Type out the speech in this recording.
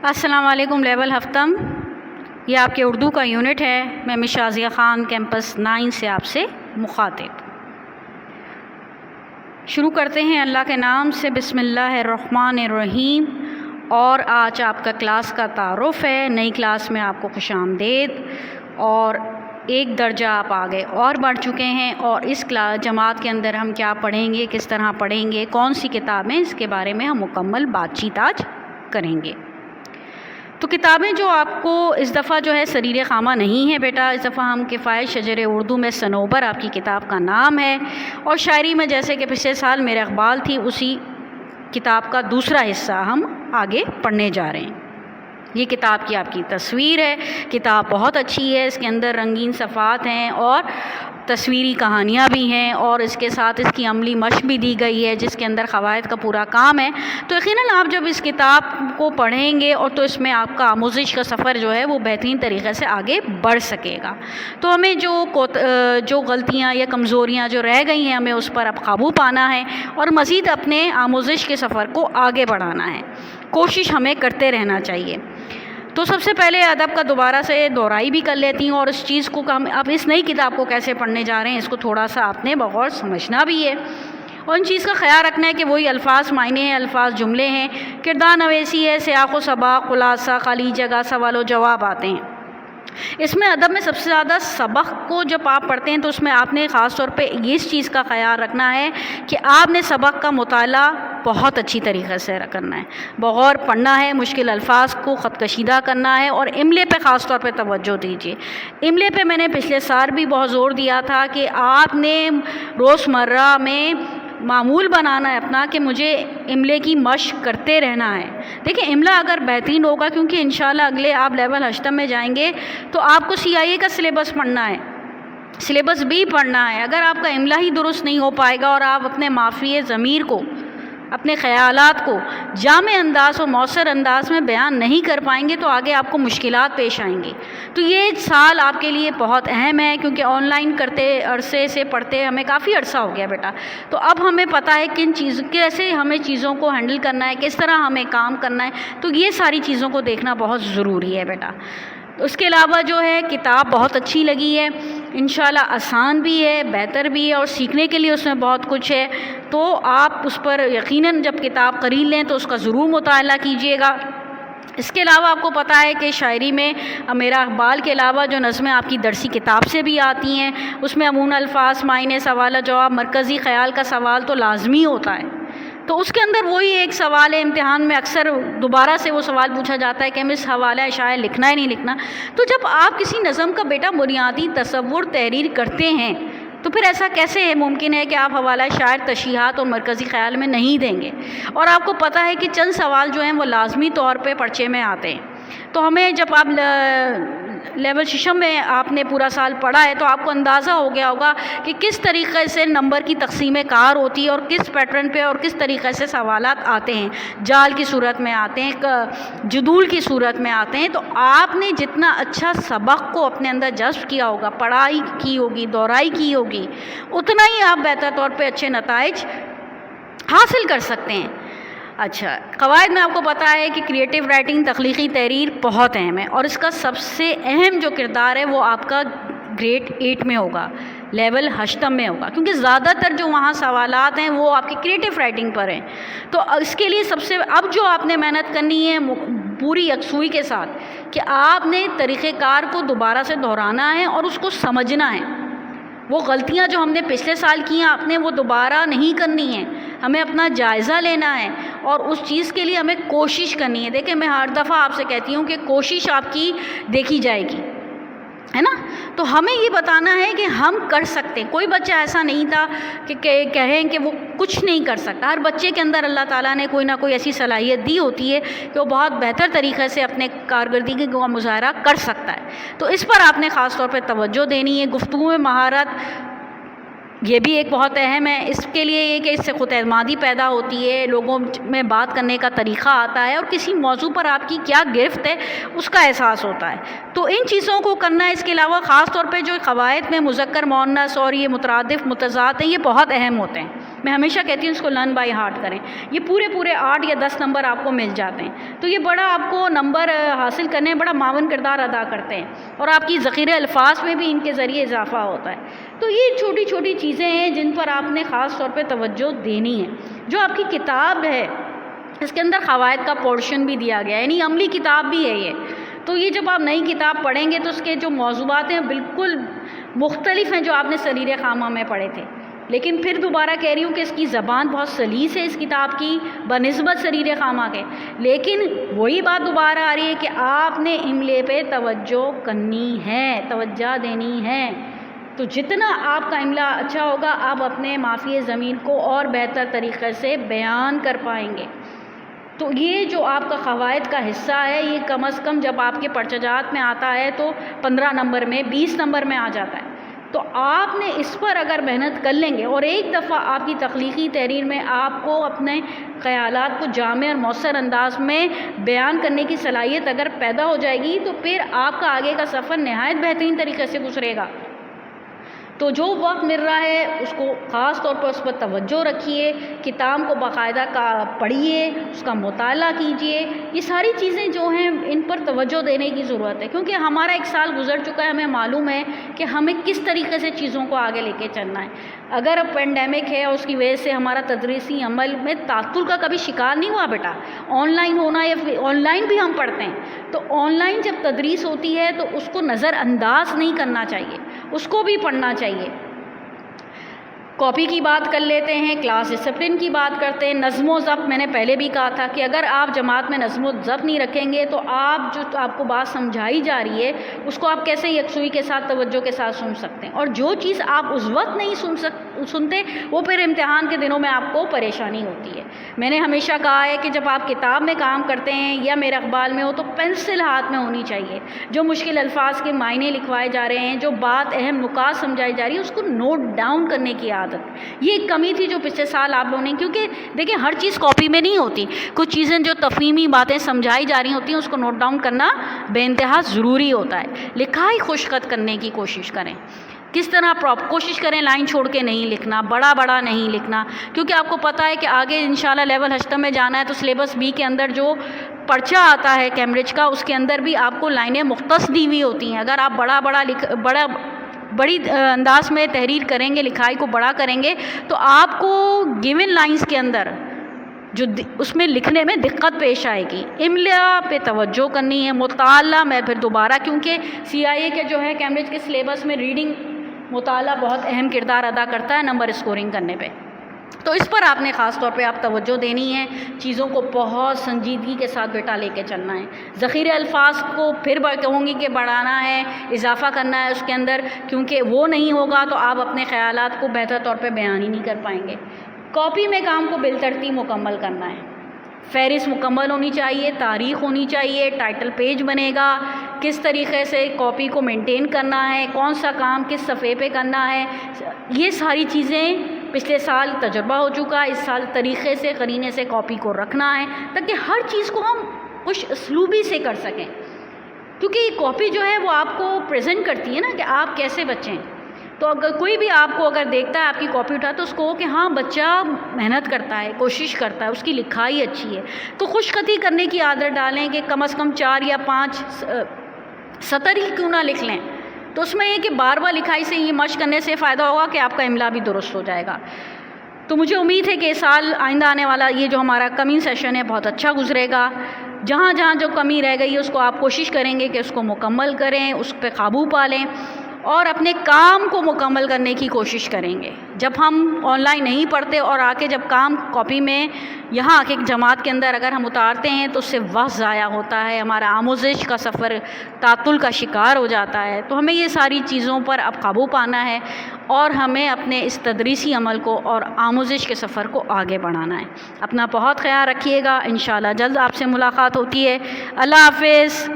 السلام علیکم لیول ہفتم، یہ آپ کے اردو کا یونٹ ہے۔ میں مس شازیہ خان کیمپس 9 سے آپ سے مخاطب۔ شروع کرتے ہیں اللہ کے نام سے، بسم اللہ الرحمن الرحیم۔ اور آج آپ کا کلاس کا تعارف ہے، نئی کلاس میں آپ کو خوش آمدید۔ اور ایک درجہ آپ آگے اور بڑھ چکے ہیں، اور اس جماعت کے اندر ہم کیا پڑھیں گے، کس طرح پڑھیں گے، کون سی کتابیں، اس کے بارے میں ہم مکمل بات چیت آج کریں گے۔ تو کتابیں جو آپ کو اس دفعہ جو ہے سریر خامہ نہیں ہے بیٹا، اس دفعہ ہم کفایت شجر اردو میں صنوبر آپ کی کتاب کا نام ہے، اور شاعری میں جیسے کہ پچھلے سال میرے اقبال تھی، اسی کتاب کا دوسرا حصہ ہم آگے پڑھنے جا رہے ہیں۔ یہ کتاب کی آپ کی تصویر ہے، کتاب بہت اچھی ہے، اس کے اندر رنگین صفحات ہیں اور تصویری کہانیاں بھی ہیں، اور اس کے ساتھ اس کی عملی مشق بھی دی گئی ہے جس کے اندر قواعد کا پورا کام ہے۔ تو یقیناً آپ جب اس کتاب کو پڑھیں گے اور تو اس میں آپ کا آموزش کا سفر جو ہے وہ بہترین طریقے سے آگے بڑھ سکے گا۔ تو ہمیں جو غلطیاں یا کمزوریاں جو رہ گئی ہیں، ہمیں اس پر اب قابو پانا ہے اور مزید اپنے آموزش کے سفر کو آگے بڑھانا ہے۔ کوشش ہمیں کرتے رہنا چاہیے۔ تو سب سے پہلے ادب کا دوبارہ سے دہرائی بھی کر لیتی ہوں، اور اس چیز کو ہم اب اس نئی کتاب کو کیسے پڑھنے جا رہے ہیں، اس کو تھوڑا سا آپ نے بغور سمجھنا بھی ہے، اور ان چیز کا خیال رکھنا ہے کہ وہی الفاظ معنی ہیں، الفاظ جملے ہیں، کردار نویسی ہے، سیاق و سباق، خلاصہ، خالی جگہ، سوال و جواب آتے ہیں۔ اس میں ادب میں سب سے زیادہ سبق کو جب آپ پڑھتے ہیں تو اس میں آپ نے خاص طور پہ اس چیز کا خیال رکھنا ہے کہ آپ نے سبق کا مطالعہ بہت اچھی طریقے سے کرنا ہے، بغور پڑھنا ہے، مشکل الفاظ کو خط کشیدہ کرنا ہے، اور املے پہ خاص طور پہ توجہ دیجیے۔ املے پہ میں نے پچھلے سال بھی بہت زور دیا تھا کہ آپ نے روزمرہ میں معمول بنانا ہے اپنا کہ مجھے املے کی مشق کرتے رہنا ہے۔ دیکھیں املا اگر بہترین ہوگا، کیونکہ انشاءاللہ اگلے آپ لیول 8 میں جائیں گے تو آپ کو CIA کا سلیبس پڑھنا ہے، سلیبس بھی پڑھنا ہے۔ اگر آپ کا املا ہی درست نہیں ہو پائے گا اور آپ اپنے مافی ضمیر کو، اپنے خیالات کو جامع انداز اور مؤثر انداز میں بیان نہیں کر پائیں گے تو آگے آپ کو مشکلات پیش آئیں گی۔ تو یہ سال آپ کے لیے بہت اہم ہے، کیونکہ آن لائن کرتے عرصے سے پڑھتے ہمیں کافی عرصہ ہو گیا بیٹا۔ تو اب ہمیں پتہ ہے کیسے ہمیں چیزوں کو ہینڈل کرنا ہے، کس طرح ہمیں کام کرنا ہے، تو یہ ساری چیزوں کو دیکھنا بہت ضروری ہے بیٹا۔ اس کے علاوہ جو ہے کتاب بہت اچھی لگی ہے، انشاءاللہ آسان بھی ہے، بہتر بھی ہے، اور سیکھنے کے لیے اس میں بہت کچھ ہے۔ تو آپ اس پر یقیناً جب کتاب خرید لیں تو اس کا ضرور مطالعہ کیجیے گا۔ اس کے علاوہ آپ کو پتہ ہے کہ شاعری میں میرا اقبال کے علاوہ جو نظمیں آپ کی درسی کتاب سے بھی آتی ہیں، اس میں عموماً الفاظ، معنی، سوال و جواب، مرکزی خیال کا سوال تو لازمی ہوتا ہے۔ تو اس کے اندر وہی ایک سوال ہے، امتحان میں اکثر دوبارہ سے وہ سوال پوچھا جاتا ہے کہ ہم اس حوالہ شاعر لکھنا ہے نہیں لکھنا۔ تو جب آپ کسی نظم کا بیٹا بنیادی تصور تحریر کرتے ہیں تو پھر ایسا کیسے ممکن ہے کہ آپ حوالہ شاعر تشریحات اور مرکزی خیال میں نہیں دیں گے؟ اور آپ کو پتہ ہے کہ چند سوال جو ہیں وہ لازمی طور پہ پرچے میں آتے ہیں۔ تو ہمیں جب آپ لیول 6 میں آپ نے پورا سال پڑھا ہے تو آپ کو اندازہ ہو گیا ہوگا کہ کس طریقے سے نمبر کی تقسیم کار ہوتی ہے اور کس پیٹرن پہ اور کس طریقے سے سوالات آتے ہیں، جال کی صورت میں آتے ہیں، جدول کی صورت میں آتے ہیں۔ تو آپ نے جتنا اچھا سبق کو اپنے اندر جذب کیا ہوگا، پڑھائی کی ہوگی، دہرائی کی ہوگی، اتنا ہی آپ بہتر طور پہ اچھے نتائج حاصل کر سکتے ہیں۔ اچھا، قواعد میں آپ کو پتہ ہے کہ کریٹیو رائٹنگ، تخلیقی تحریر بہت اہم ہے، اور اس کا سب سے اہم جو کردار ہے وہ آپ کا گریڈ 8 میں ہوگا، لیول 8 میں ہوگا، کیونکہ زیادہ تر جو وہاں سوالات ہیں وہ آپ کی کریٹیو رائٹنگ پر ہیں۔ تو اس کے لیے سب سے اب جو آپ نے محنت کرنی ہے پوری یکسوئی کے ساتھ کہ آپ نے طریقہ کار کو دوبارہ سے دہرانا ہے اور اس کو سمجھنا ہے۔ وہ غلطیاں جو ہم نے پچھلے سال کی ہیں آپ نے وہ دوبارہ نہیں کرنی ہیں، ہمیں اپنا جائزہ لینا ہے اور اس چیز کے لیے ہمیں کوشش کرنی ہے۔ دیکھیں میں ہر دفعہ آپ سے کہتی ہوں کہ کوشش آپ کی دیکھی جائے گی، ہے نا؟ تو ہمیں یہ بتانا ہے کہ ہم کر سکتے ہیں۔ کوئی بچہ ایسا نہیں تھا کہ کہیں کہ وہ کچھ نہیں کر سکتا۔ ہر بچے کے اندر اللہ تعالیٰ نے کوئی نہ کوئی ایسی صلاحیت دی ہوتی ہے کہ وہ بہت بہتر طریقے سے اپنے کارکردگی کا مظاہرہ کر سکتا ہے۔ تو اس پر آپ نے خاص طور پہ توجہ دینی ہے۔ گفتگو میں مہارت یہ بھی ایک بہت اہم ہے، اس کے لیے یہ کہ اس سے خود اعتمادی پیدا ہوتی ہے، لوگوں میں بات کرنے کا طریقہ آتا ہے، اور کسی موضوع پر آپ کی کیا گرفت ہے اس کا احساس ہوتا ہے۔ تو ان چیزوں کو کرنا ہے۔ اس کے علاوہ خاص طور پہ جو قواعد میں مذکر مؤنث اور یہ مترادف متضاد ہیں، یہ بہت اہم ہوتے ہیں۔ میں ہمیشہ کہتی ہوں اس کو لرن بائی ہارٹ کریں. یہ پورے 8 یا 10 نمبر آپ کو مل جاتے ہیں. تو یہ بڑا آپ کو نمبر حاصل کرنے میں بڑا معاون کردار ادا کرتے ہیں اور آپ کی ذخیرہ الفاظ میں بھی ان کے ذریعے اضافہ ہوتا ہے. تو یہ چھوٹی چھوٹی چیزیں ہیں جن پر آپ نے خاص طور پہ توجہ دینی ہے. جو آپ کی کتاب ہے اس کے اندر قواعد کا پورشن بھی دیا گیا ہے، یعنی عملی کتاب بھی ہے یہ. تو یہ جب آپ نئی کتاب پڑھیں گے تو اس کے جو موضوعات ہیں بالکل مختلف ہیں جو آپ نے سریر خامہ میں پڑھے تھے. لیکن پھر دوبارہ کہہ رہی ہوں کہ اس کی زبان بہت سلیس ہے اس کتاب کی بنسبت سریر خامہ کے. لیکن وہی بات دوبارہ آ رہی ہے کہ آپ نے املے پہ توجہ کرنی ہے، توجہ دینی ہے. تو جتنا آپ کا املا اچھا ہوگا آپ اپنے مافی زمین کو اور بہتر طریقے سے بیان کر پائیں گے. تو یہ جو آپ کا قواعد کا حصہ ہے یہ کم از کم جب آپ کے پرچہ جات میں آتا ہے تو 15 نمبر میں 20 نمبر میں آ جاتا ہے. تو آپ نے اس پر اگر محنت کر لیں گے اور ایک دفعہ آپ کی تخلیقی تحریر میں آپ کو اپنے خیالات کو جامع اور مؤثر انداز میں بیان کرنے کی صلاحیت اگر پیدا ہو جائے گی تو پھر آپ کا آگے کا سفر نہایت بہترین طریقے سے گزرے گا. تو جو وقت مل رہا ہے اس کو خاص طور پر اس پر توجہ رکھیے، کتاب کو باقاعدہ پڑھیے، اس کا مطالعہ کیجیے. یہ ساری چیزیں جو ہیں ان پر توجہ دینے کی ضرورت ہے کیونکہ ہمارا ایک سال گزر چکا ہے، ہمیں معلوم ہے کہ ہمیں کس طریقے سے چیزوں کو آگے لے کے چلنا ہے. اگر پینڈیمک ہے اور اس کی وجہ سے ہمارا تدریسی عمل میں تعطل کا کبھی شکار نہیں ہوا بیٹا. آن لائن ہونا یا آن لائن بھی ہم پڑھتے ہیں تو آن لائن جب تدریس ہوتی ہے تو اس کو نظر انداز نہیں کرنا چاہیے، اس کو بھی پڑھنا چاہیے. کاپی کی بات کر لیتے ہیں، کلاس ڈسپلن کی بات کرتے ہیں. نظم و ضبط میں نے پہلے بھی کہا تھا کہ اگر آپ جماعت میں نظم و ضبط نہیں رکھیں گے تو آپ کو بات سمجھائی جا رہی ہے اس کو آپ کیسے یکسوئی کے ساتھ توجہ کے ساتھ سن سکتے ہیں. اور جو چیز آپ اس وقت نہیں سنتے وہ پھر امتحان کے دنوں میں آپ کو پریشانی ہوتی ہے. میں نے ہمیشہ کہا ہے کہ جب آپ کتاب میں کام کرتے ہیں یا میرے اقبال میں ہو تو پینسل ہاتھ میں ہونی چاہیے. جو مشکل الفاظ کے معنی لکھوائے جا رہے ہیں، جو بات اہم نکات سمجھائی جا رہی ہے اس کو نوٹ ڈاؤن کرنے کی عادت. یہ ایک کمی تھی جو پچھلے سال آپ لوگوں نے، کیونکہ دیکھیں ہر چیز کاپی میں نہیں ہوتی، کچھ چیزیں جو تفہیمی باتیں سمجھائی جا رہی ہوتی ہیں اس کو نوٹ ڈاؤن کرنا بے انتہا ضروری ہوتا ہے. لکھائی خشخط کرنے کی کوشش کریں. کس طرح کوشش کریں لائن چھوڑ کے نہیں لکھنا، بڑا نہیں لکھنا، کیونکہ آپ کو پتہ ہے کہ آگے انشاءاللہ لیول 8 میں جانا ہے تو سلیبس بی کے اندر جو پرچہ آتا ہے کیمبرج کا اس کے اندر بھی آپ کو لائنیں مختص دی ہوئی ہوتی ہیں. اگر آپ بڑی انداز میں تحریر کریں گے، لکھائی کو بڑا کریں گے تو آپ کو گیون لائنز کے اندر جو اس میں لکھنے میں دقت پیش آئے گی. املا پہ توجہ کرنی ہے. مطالعہ میں پھر دوبارہ کیونکہ CIA کے جو ہے کیمبرج کے سلیبس میں ریڈنگ مطالعہ بہت اہم کردار ادا کرتا ہے نمبر اسکورنگ کرنے پہ. تو اس پر آپ نے خاص طور پہ آپ توجہ دینی ہے. چیزوں کو بہت سنجیدگی کے ساتھ بیٹا لے کے چلنا ہے. ذخیرہ الفاظ کو پھر کہوں گی کہ بڑھانا ہے، اضافہ کرنا ہے اس کے اندر، کیونکہ وہ نہیں ہوگا تو آپ اپنے خیالات کو بہتر طور پہ بیان ہی نہیں کر پائیں گے. کاپی میں کام کو بالترتیب مکمل کرنا ہے. فہرست مکمل ہونی چاہیے، تاریخ ہونی چاہیے، ٹائٹل پیج بنے گا، کس طریقے سے کاپی کو مینٹین کرنا ہے، کون سا کام کس صفحے پہ کرنا ہے. یہ ساری چیزیں پچھلے سال تجربہ ہو چکا ہے. اس سال طریقے سے قرینے سے کاپی کو رکھنا ہے تاکہ ہر چیز کو ہم خوش اسلوبی سے کر سکیں. کیونکہ یہ کاپی جو ہے وہ آپ کو پریزنٹ کرتی ہے نا کہ آپ کیسے بچے ہیں. تو اگر کوئی بھی آپ کو اگر دیکھتا ہے آپ کی کاپی اٹھا تو اس کو کہ ہاں بچہ محنت کرتا ہے، کوشش کرتا ہے، اس کی لکھائی اچھی ہے. تو خوش خطی کرنے کی عادت ڈالیں کہ کم از کم 4 یا 5 سطر ہی کیوں نہ لکھ لیں. تو اس میں یہ کہ بار بار لکھائی سے یہ مشق کرنے سے فائدہ ہوگا کہ آپ کا املا بھی درست ہو جائے گا. تو مجھے امید ہے کہ اس سال آئندہ آنے والا یہ جو ہمارا کمنگ سیشن ہے بہت اچھا گزرے گا. جہاں جہاں جو کمی رہ گئی ہے اس کو آپ کوشش کریں گے کہ اس کو مکمل کریں، اس پہ قابو پا لیں اور اپنے کام کو مکمل کرنے کی کوشش کریں گے. جب ہم آن لائن نہیں پڑھتے اور آ کے جب کام کاپی میں یہاں آ کے جماعت کے اندر اگر ہم اتارتے ہیں تو اس سے وقت ضائع ہوتا ہے، ہمارا آموزش کا سفر تعطل کا شکار ہو جاتا ہے. تو ہمیں یہ ساری چیزوں پر اب قابو پانا ہے اور ہمیں اپنے اس تدریسی عمل کو اور آموزش کے سفر کو آگے بڑھانا ہے. اپنا بہت خیال رکھیے گا. انشاءاللہ جلد آپ سے ملاقات ہوتی ہے. اللہ حافظ.